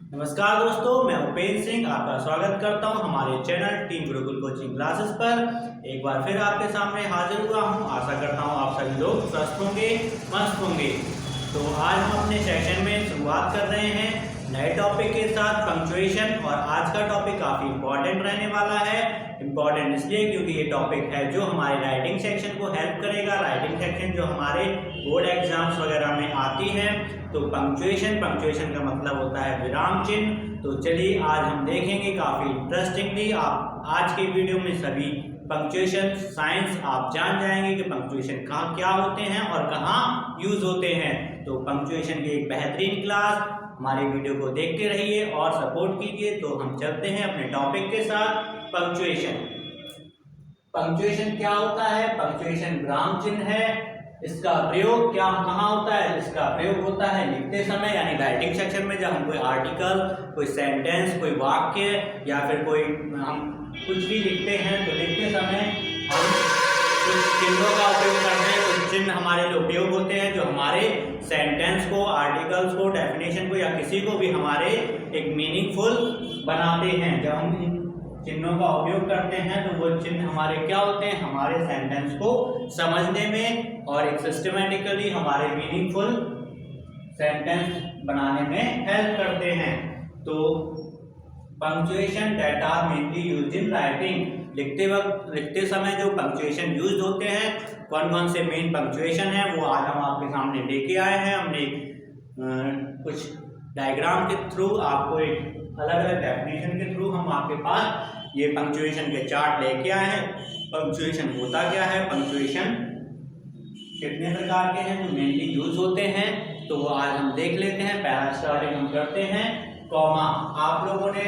नमस्कार दोस्तों, मैं उपेंद्र सिंह आपका स्वागत करता हूं हमारे channel team Gurukul coaching classes पर। एक बार फिर आपके सामने हाजिर हुआ हूं। आशा करता हूं आप सभी लोग स्वस्थ होंगे, मस्त होंगे। तो आज हम अपने सेशन में शुरुआत कर रहे हैं नए टॉपिक के साथ, पंक्चुएशन। और आज का टॉपिक काफ़ी इंपॉर्टेंट रहने वाला है। इम्पॉर्टेंट इसलिए क्योंकि ये टॉपिक है जो हमारे राइटिंग सेक्शन को हेल्प करेगा। राइटिंग सेक्शन जो हमारे बोर्ड एग्जाम्स वगैरह में आती है। तो पंक्चुएशन का मतलब होता है विराम चिन्ह। तो चलिए आज हम देखेंगे काफ़ी इंटरेस्टिंगली। आप आज के वीडियो में सभी पंक्चुएशन साइंस आप जान जाएंगे कि पंक्चुएशन कहाँ क्या होते हैं और कहाँ यूज होते हैं। तो पंक्चुएशन की एक बेहतरीन क्लास, हमारे वीडियो को देखते रहिए और सपोर्ट कीजिए। तो हम चलते हैं अपने टॉपिक के साथ। पंक्चुएशन क्या होता है? पंक्चुएशन विराम चिन्ह है। इसका प्रयोग क्या कहाँ होता है? इसका प्रयोग होता है लिखते समय, यानी राइटिंग सेक्शन में जब हम कोई आर्टिकल, कोई सेंटेंस, कोई वाक्य या फिर कोई हम कुछ भी लिखते हैं तो लिखते समय हम कुछ चिन्हों का उपयोग करते हैं। कुछ चिन्ह हमारे लिए उपयोग होते हैं जो हमारे सेंटेंस को, आर्टिकल्स को, डेफिनेशन को या किसी को भी हमारे एक मीनिंगफुल बनाते हैं। जब हम चिन्हों का उपयोग करते हैं तो वो चिन्ह हमारे क्या होते हैं? हमारे सेंटेंस को समझने में और एक सिस्टमेटिकली हमारे मीनिंगफुल सेंटेंस बनाने में हेल्प करते हैं। तो punctuation that are mainly used in writing. लिखते समय जो पंक्चुएशन यूज होते हैं, कौन कौन से मेन पंक्चुएशन है वो आज हम आपके सामने लेके आए हैं। हमने कुछ डायग्राम के थ्रू आपको एक अलग अलग डेफिनेशन के थ्रू हम आपके पास ये पंक्चुएशन के चार्ट लेके आए हैं। पंक्चुएशन होता क्या है, पंक्चुएशन कितने प्रकार के हैं जो मेनली यूज होते हैं, तो वो आज हम देख लेते हैं। पहला स्टार्टिंग हम करते हैं कॉमा। आप लोगों ने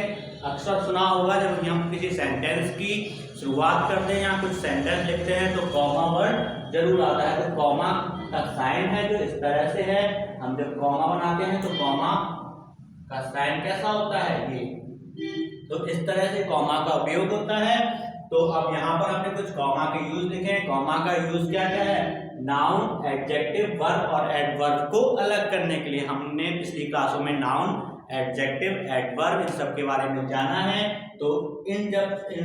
अक्सर सुना होगा जब हम किसी सेंटेंस की शुरुआत करते हैं या कुछ सेंटेंस लिखते हैं तो कॉमा वर्ड जरूर आता है। तो कॉमा का साइन है जो इस तरह से है। हम जब कॉमा बनाते हैं तो कॉमा का साइन कैसा होता है? ये तो इस तरह से कॉमा का उपयोग होता है। तो अब यहाँ पर हमने कुछ कॉमा के यूज लिखे हैं। कॉमा का यूज क्या क्या है? नाउन, एडजेक्टिव, वर्ब और एडवर्ब को अलग करने के लिए। हमने पिछली क्लासों में नाउन, एडजेक्टिव, एडवर्ब इन सब के बारे में जाना है। तो इन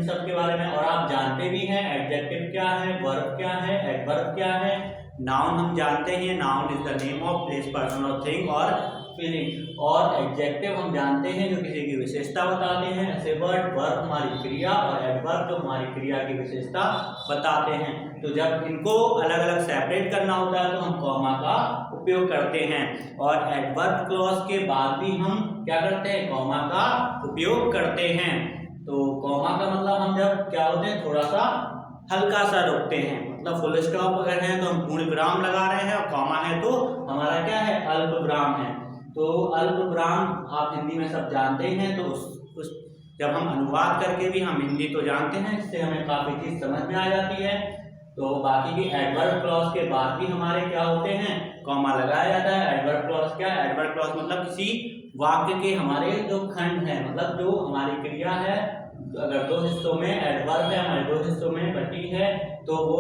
सब के बारे में और आप जानते भी हैं एडजेक्टिव क्या है, वर्ब क्या है, एडवर्ब क्या है। नाउन हम जानते हैं, noun is the name of place, person और थिंग और फीलिंग। और एडजेक्टिव हम जानते हैं जो किसी की विशेषता बताते हैं, ऐसे वर्ब हमारी क्रिया और एडवर्ब जो हमारी क्रिया की विशेषता बताते हैं। तो जब इनको अलग अलग सेपरेट करना होता है तो हम कॉमा का उपयोग करते हैं। और एडवर्ब क्लॉज के बाद भी हम क्या करते हैं? कॉमा का उपयोग करते हैं। तो कॉमा का मतलब हम जब क्या होते हैं, थोड़ा सा हल्का सा रोकते हैं। मतलब फुल स्टॉप अगर है तो हम पूर्ण विराम लगा रहे हैं और कॉमा है तो हमारा क्या है? अल्प विराम है। तो अल्प विराम आप हिंदी में सब जानते ही हैं। तो उस जब हम अनुवाद करके भी हम हिंदी तो जानते हैं, इससे हमें काफ़ी चीज़ समझ में आ जाती है। तो बाकी की एडवर्ब क्लॉज के बाद भी हमारे क्या होते हैं? कॉमा लगाया जाता है। एडवर्ब क्लॉज क्या है? एडवर्ब क्लॉज मतलब किसी वाक्य के हमारे जो खंड है, मतलब जो हमारी क्रिया है, अगर दो हिस्सों में एडवर्ब है, हमारे दो हिस्सों में बटी है, तो वो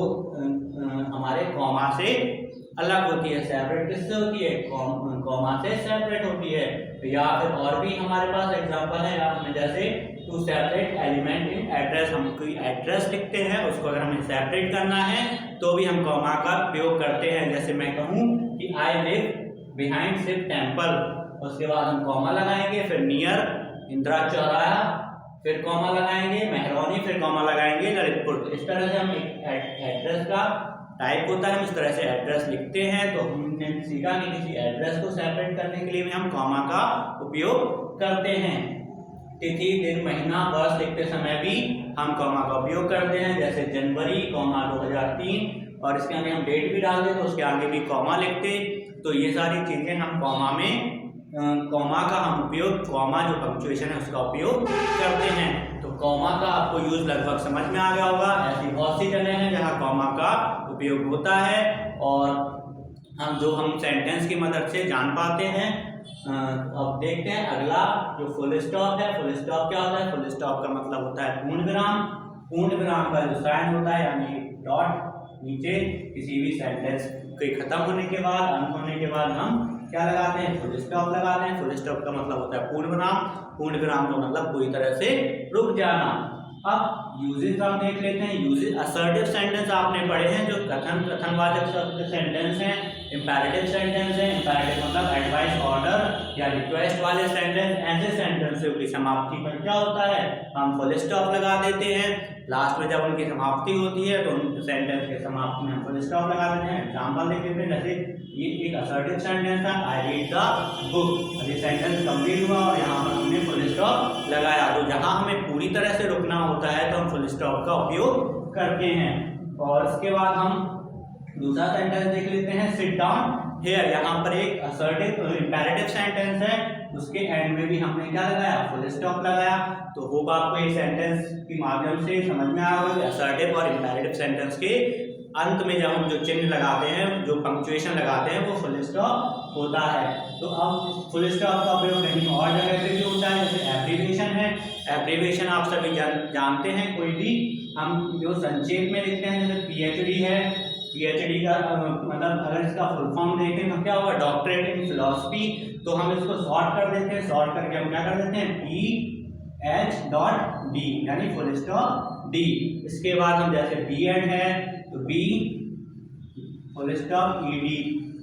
हमारे कॉमा से अलग होती है। सेपरेट किससे होती है? कॉमा से सेपरेट होती है। या फिर और भी हमारे पास एग्जांपल है, जैसे to separate element in address. हम कोई एड्रेस लिखते हैं, उसको अगर हमें सेपरेट करना है तो भी हम कॉमा का उपयोग करते हैं। जैसे मैं कहूँ कि I live behind Shiv temple, उसके बाद हम कॉमा लगाएंगे, फिर नियर इंदिरा चौराहा, फिर कॉमा लगाएंगे, मेहरौनी, फिर कॉमा लगाएंगे, ललितपुर। इस तरह से हम एक एड्रेस का टाइप होता है, हम इस तरह से एड्रेस लिखते हैं। तो हमने सीखा कि किसी एड्रेस को सेपरेट करने के लिए भी हम कॉमा का उपयोग करते हैं। तिथि, दिन, महीना, वर्ष लिखते समय भी हम कॉमा का उपयोग करते हैं। जैसे जनवरी, 2003, और इसके आगे हम डेट भी डाल दें तो उसके आगे भी कॉमा लिखते। तो ये सारी चीज़ें हम कॉमा में कॉमा का हम उपयोग, कॉमा जो पंक्चुएशन है उसका उपयोग करते हैं। तो कॉमा का आपको यूज लगभग समझ में आ गया होगा। ऐसी बहुत सी जगह हैं जहाँ कॉमा का उपयोग होता है और हम सेंटेंस की मदद से जान पाते हैं। अब देखते हैं अगला जो फुल स्टॉप है। फुल स्टॉप क्या होता है? फुल स्टॉप का मतलब होता है पूर्ण विराम। पूर्ण विराम का जो साइन होता है यानी डॉट नीचे किसी भी सेंटेंस के खत्म होने के बाद, अंत होने के बाद हम क्या लगाते हैं, फुल स्टॉप लगाते हैं। फुल स्टॉप का मतलब होता है पूर्ण विराम, पूर्ण विराम का मतलब पूरी तरह से रुक जाना। अब यूजेस हम देख लेते हैं। यूजेस असर्टिव सेंटेंस आपने पढ़े हैं, जो कथनवाचक सेंटेंस हैं। इंपैरेटिव सेंटेंस है, इंपैरेटिव मतलब एडवाइस, ऑर्डर या रिक्वेस्ट वाले सेंटेंस। ऐसे सेंटेंसों की समाप्ति पर क्या होता है, हम फुल स्टॉप लगा देते हैं। लास्ट में जब उनकी समाप्ति होती है तो उन सेंटेंस के समाप्ति में हम फुल स्टॉप लगा देते हैं। एग्जाम्पल देख लेते हैं, जैसे ये एक असर्टिव सेंटेंस है, आई रीड द बुक। अभी सेंटेंस कंप्लीट हुआ और यहाँ पर हमने फुल स्टॉप लगाया। तो जहाँ हमें पूरी तरह से रुकना होता है तो हम फुल स्टॉप का उपयोग करते हैं। और इसके बाद हम दूसरा सेंटेंस देख लेते हैं, सिट डाउन हियर। यहाँ पर एक असर्टिव इंपैरेटिव सेंटेंस है, उसके एंड में भी हमने क्या लगाया, फुल स्टॉप लगाया। तो होप आपको ये सेंटेंस के माध्यम से समझ में आया होगा कि असर्टिव और इंपैरेटिव सेंटेंस के अंत में जब हम जो चिन्ह लगाते हैं, जो पंक्चुएशन लगाते हैं, वो फुल स्टॉप होता है। तो अब फुल स्टॉप का प्रयोग कहीं और जगह पे भी होता है, जैसे एब्रीविएशन है। एब्रीविएशन आप सभी जानते हैं, कोई भी हम जो संक्षेप में लिखते हैं, जैसे पीएचडी है। पीएचडी का मतलब अगर इसका फुल फॉर्म देखें तो क्या होगा, डॉक्टरेट इन फिलॉसफी। तो हम इसको शॉर्ट कर देते हैं, शॉर्ट करके हम क्या कर देते हैं, PH.D यानी फुल स्टॉप D। इसके बाद हम जैसे B.Ed है तो B फुल स्टॉप ED,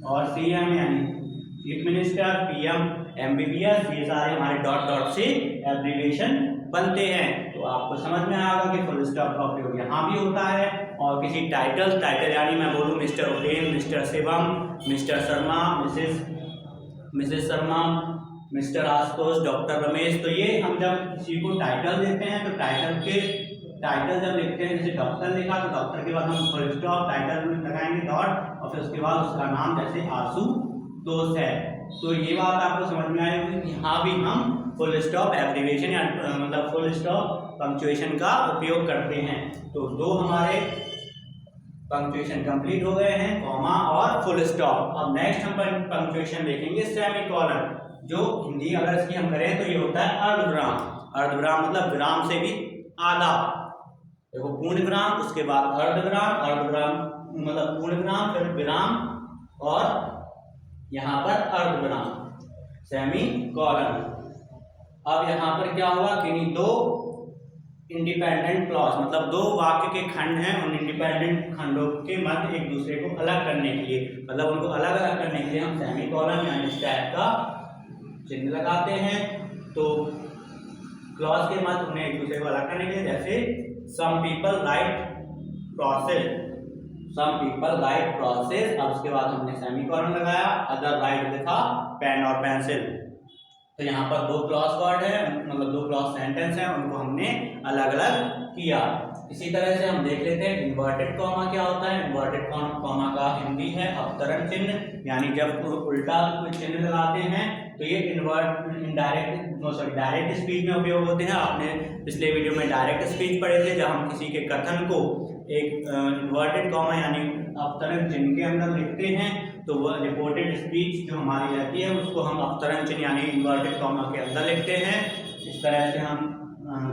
और CM यानी चीफ मिनिस्टर, PM, MBBS, ये सारे हमारे डॉट डॉट से एब्रीविएशन बनते हैं। तो आपको समझ में आएगा कि फुल स्टॉप का उपयोग यहाँ भी होता है। और किसी टाइटल यानी मैं बोलूँ mister Uden, mister Shivam, mister Sharma, missus Sharma, mister Ashutosh, doctor Ramesh, तो ये हम जब किसी को टाइटल देते हैं तो टाइटल जब लिखते हैं, जैसे डॉक्टर लिखा तो डॉक्टर के बाद हम फुल स्टॉप टाइटल में लगाएंगे डॉट, और फिर उसके बाद उसका नाम जैसे आशुतोष है। तो ये बात आपको समझ में आई होगी। यहाँ भी हम फुल स्टॉप एब्रीविएशन या मतलब फुल स्टॉप पंक्चुएशन का उपयोग करते हैं। तो दो हमारे पंक्चुएशन कंप्लीट हो गए हैं, कॉमा और फुल स्टॉप। अब नेक्स्ट हम पंक्चुएशन देखेंगे सेमीकोलन, जो हिंदी अगर इसकी हम करें तो ये होता है अर्धविराम। अर्धविराम मतलब विराम से भी आधा। देखो पूर्ण विराम, उसके बाद अर्धविराम, अर्धविराम मतलब पूर्ण विराम, फिर विराम और यहाँ पर अर्धविराम, सेमीकोलन। अब यहाँ पर क्या हुआ, किन्हीं दो इंडिपेंडेंट क्लॉज मतलब दो वाक्य के खंड हैं, उन इंडिपेंडेंट खंडों के मध्य एक दूसरे को अलग करने के लिए, मतलब उनको अलग अलग करने के लिए हम सेमीकोलन यानी इस टाइप का चिन्ह लगाते हैं। तो क्लॉज के मध्य उन्हें एक दूसरे को अलग करने के लिए, जैसे some people write process, some people write process. अब उसके बाद हमने सेमीकोलन लगाया, अदर राइट लिखा पेन और पेंसिल। तो यहाँ पर दो क्लॉज वर्ड है, मतलब दो क्लॉज सेंटेंस है, उनको हमने अलग अलग किया। इसी तरह से हम देख लेते हैं इन्वर्टेड कॉमा क्या होता है। इन्वर्टेड कॉमा का हिंदी है अवतरण चिन्ह, यानी जब उल्टा कोई चिन्ह लगाते हैं तो ये डायरेक्ट स्पीच में उपयोग होते हैं। आपने पिछले वीडियो में डायरेक्ट स्पीच पढ़े थे, जब हम किसी के कथन को एक इन्वर्टेड कॉमा यानी अवतरण चिन्ह के अंदर लिखते हैं तो वह रिपोर्टेड स्पीच जो हमारी रहती है उसको हम अवतरण चिन्ह यानी इन्वर्टेड कॉमा के अंदर लिखते हैं। इस तरह से हम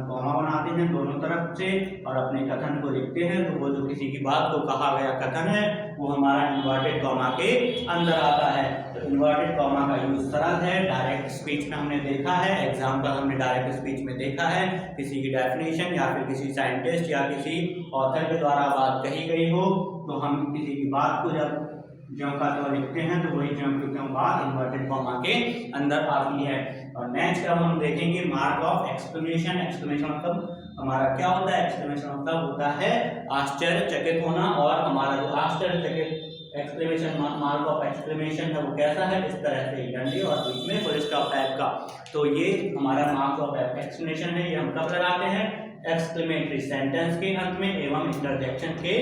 कॉमा बनाते हैं दोनों तरफ से और अपने कथन को लिखते हैं। तो वो जो किसी की बात को कहा गया कथन है वो हमारा इन्वर्टेड कॉमा के अंदर आता है। तो इन्वर्टेड कॉमा का यूज सरल है, डायरेक्ट स्पीच में हमने देखा है, एग्जाम्पल हमने डायरेक्ट स्पीच में देखा है। किसी की डेफिनेशन या फिर किसी साइंटिस्ट या किसी ऑथर के द्वारा बात कही गई हो तो हम किसी की बात को जब ज्यों का त्यों लिखते हैं तो वही ज्यों की त्यों बात इन्वर्टेड कॉमा के अंदर आती है। और नेक्स्ट अब हम देखेंगे मार्क ऑफ एक्सक्लेमेशन। एक्सक्लेमेशन मतलब हमारा क्या होता है, एक्सक्लेमेशन मतलब होता है आश्चर्यचकित होना। और हमारा जो आश्चर्यचकित एक्सक्लेमेशन मार्क ऑफ एक्सक्लेमेशन है वो कैसा है, इस तरह से डंडी और बीच में फुल स्टॉप टाइप का। तो ये हमारा मार्क ऑफ एक्सक्लेमेशन है, ये हम कब लगाते हैं, एक्सक्लेमेटरी सेंटेंस के अंत में एवं इंटरजेक्शन के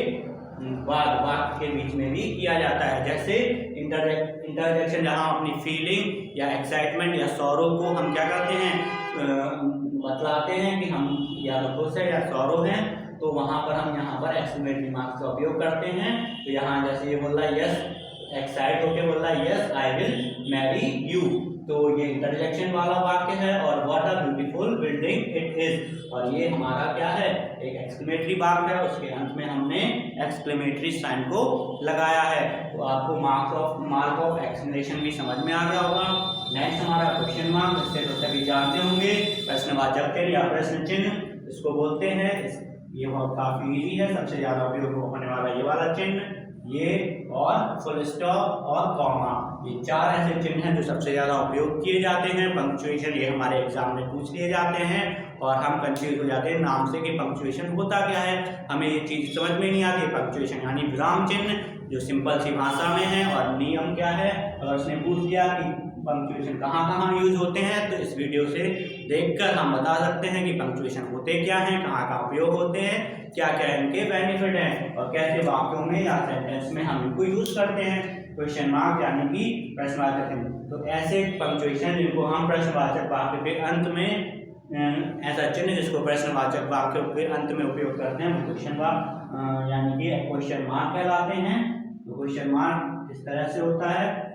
बाद वाक्य के बीच में भी किया जाता है। जैसे इंटरजेक्शन जहाँ अपनी फीलिंग या एक्साइटमेंट या सौरो को हम क्या करते हैं, बतलाते हैं कि हम या तो खुश है या सौरो हैं, तो वहाँ पर हम यहाँ पर एक्सक्लेमेटरी मार्क्स का उपयोग करते हैं। तो यहाँ जैसे ये बोल रहा है यस एक्साइट होके बोल रहा है yes I will marry you. तो ये इंटरजेक्शन वाला वाक्य है और what a beautiful building it is, और ये हमारा क्या है, एक एक्सक्लेमेटरी वाक्य है, उसके अंत में हमने एक्सक्लेमेटरी साइन को लगाया है। तो आपको मार्क ऑफ एक्सक्लेमेशन भी समझ में आ गया होगा। नेक्स्ट हमारा क्वेश्चन मार्क, इससे तो सभी जानते होंगे, प्रश्नवाचक चिन्ह या प्रश्न चिन्ह इसको बोलते हैं। ये बहुत काफी इजी है, सबसे ज्यादा उपयोग होने वाला ये वाला चिन्ह, ये और फुल स्टॉप और कॉमा, ये चार ऐसे चिन्ह हैं जो सबसे ज्यादा उपयोग किए जाते हैं। पंक्चुएशन ये हमारे एग्जाम में पूछ लिए जाते हैं और हम कंफ्यूज हो जाते हैं नाम से कि पंक्चुएशन होता क्या है, हमें ये चीज समझ में नहीं आती। पंक्चुएशन यानी विराम चिन्ह जो सिंपल सी भाषा में है, और नियम क्या है, अगर उसने पूछ दिया कि पंक्चुएशन कहाँ कहाँ यूज होते हैं, तो इस वीडियो से देखकर हम बता सकते हैं कि पंक्चुएशन होते क्या हैं, कहाँ कहाँ उपयोग होते हैं, क्या क्या इनके बेनिफिट हैं और कैसे वाक्यों में या सेंटेंस में हम इनको यूज करते हैं। क्वेश्चन मार्क यानी कि प्रश्नवाचक चिन्ह, तो ऐसे पंक्चुएशन जिनको हम प्रश्नवाचक वाक्य के अंत में, ऐसा चिन्ह जिसको प्रश्नवाचक वाक्य के अंत में उपयोग करते हैं, क्वेश्चन मार्क यानी कि क्वेश्चन मार्क कहलाते हैं। तो क्वेश्चन मार्क इस तरह से होता है,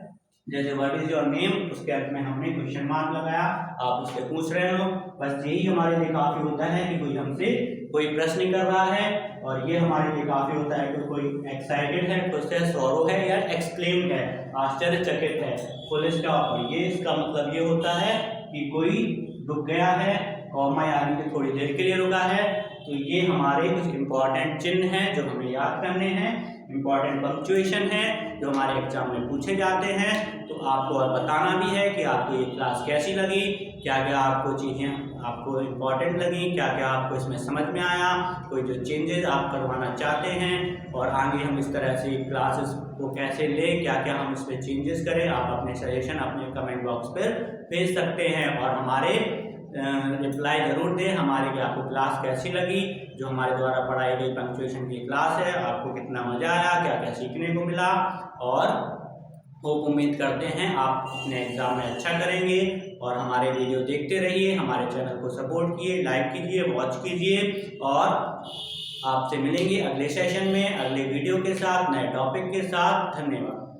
जैसे व्हाट इज योर नेम, उसके अंत में हमने क्वेश्चन मार्क लगाया, आप उससे पूछ रहे हो, बस यही हमारे लिए काफी होता है कि कोई हमसे कोई प्रश्न कर रहा है, और ये हमारे लिए काफी होता है कि कोई एक्साइटेड है, खुश है, सौरो है या एक्सक्लेम्ड है, आश्चर्यचकित है, फुल स्टॉप। ये इसका मतलब ये होता है कि कोई रुक गया है, कॉमा यानी कि थोड़ी देर के लिए रुका है। तो ये हमारे कुछ इंपॉर्टेंट चिन्ह हैं जो हमें याद करने हैं, इंपॉर्टेंट पंक्चुएशन है जो हमारे एग्जाम में पूछे जाते हैं। तो आपको और बताना भी है कि आपको ये क्लास कैसी लगी, क्या क्या आपको चीज़ें आपको इम्पॉर्टेंट लगी, क्या क्या आपको इसमें समझ में आया, कोई जो चेंजेस आप करवाना चाहते हैं, और आगे हम इस तरह से क्लासेस को कैसे लें, क्या क्या हम इसमें चेंजेस करें, आप अपने सजेशन अपने कमेंट बॉक्स पर भेज सकते हैं। और हमारे रिप्लाई जरूर दें हमारे कि आपको क्लास कैसी लगी, जो हमारे द्वारा पढ़ाई गई पंक्चुएशन की क्लास है, आपको कितना मजा आया, क्या क्या सीखने को मिला, और होप उम्मीद करते हैं आप अपने एग्जाम में अच्छा करेंगे। और हमारे वीडियो देखते रहिए, हमारे चैनल को सपोर्ट कीजिए, लाइक कीजिए, वॉच कीजिए, और आपसे मिलेंगे अगले सेशन में अगले वीडियो के साथ, नए टॉपिक के साथ। धन्यवाद।